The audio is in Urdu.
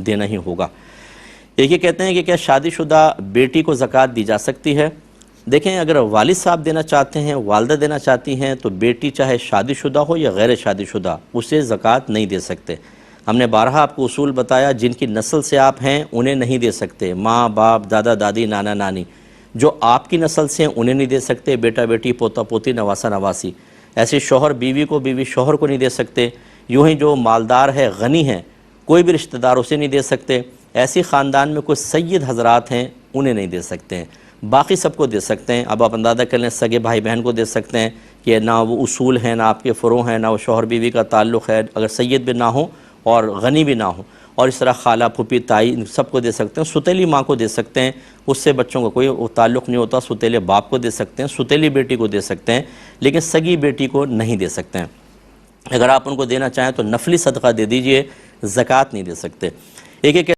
دینا ہی ہوگا۔ ایک یہ کہتے ہیں کہ کیا شادی شدہ بیٹی کو زکوٰۃ دی جا سکتی ہے؟ دیکھیں، اگر والد صاحب دینا چاہتے ہیں، والدہ دینا چاہتی ہیں، تو بیٹی چاہے شادی شدہ ہو یا غیر شادی شدہ اسے زکوٰۃ نہیں دے سکتے۔ ہم نے بارہا آپ کو اصول بتایا، جن کی نسل سے آپ ہیں انہیں نہیں دے سکتے، ماں باپ دادا دادی نانا نانی، جو آپ کی نسل سے ہیں انہیں نہیں دے سکتے، بیٹا بیٹی پوتا پوتی نواسا نواسی۔ ایسے شوہر بیوی کو، بیوی شوہر کو نہیں دے سکتے۔ یوں ہی جو مالدار ہے، غنی ہے، کوئی بھی رشتہ دار اسے نہیں دے سکتے۔ ایسی خاندان میں کوئی سید حضرات ہیں انہیں نہیں دے سکتے ہیں، باقی سب کو دے سکتے ہیں۔ اب آپ اندازہ کر لیں، سگے بھائی بہن کو دے سکتے ہیں کہ نہ وہ اصول ہیں، نہ آپ کے فروع ہیں، نہ وہ شوہر بیوی کا تعلق ہے، اگر سید بھی نہ ہوں اور غنی بھی نہ ہوں، اور اس طرح خالہ پھوپھی تائی سب کو دے سکتے ہیں۔ ستیلی ماں کو دے سکتے ہیں، اس سے بچوں کا کوئی تعلق نہیں ہوتا، ستیلے باپ کو دے سکتے ہیں، ستیلی بیٹی کو دے سکتے ہیں، لیکن سگی بیٹی کو نہیں دے سکتے ہیں۔ اگر آپ ان کو دینا چاہیں تو نفلی صدقہ دے دیجئے، زکوٰۃ نہیں دے سکتے۔ ایک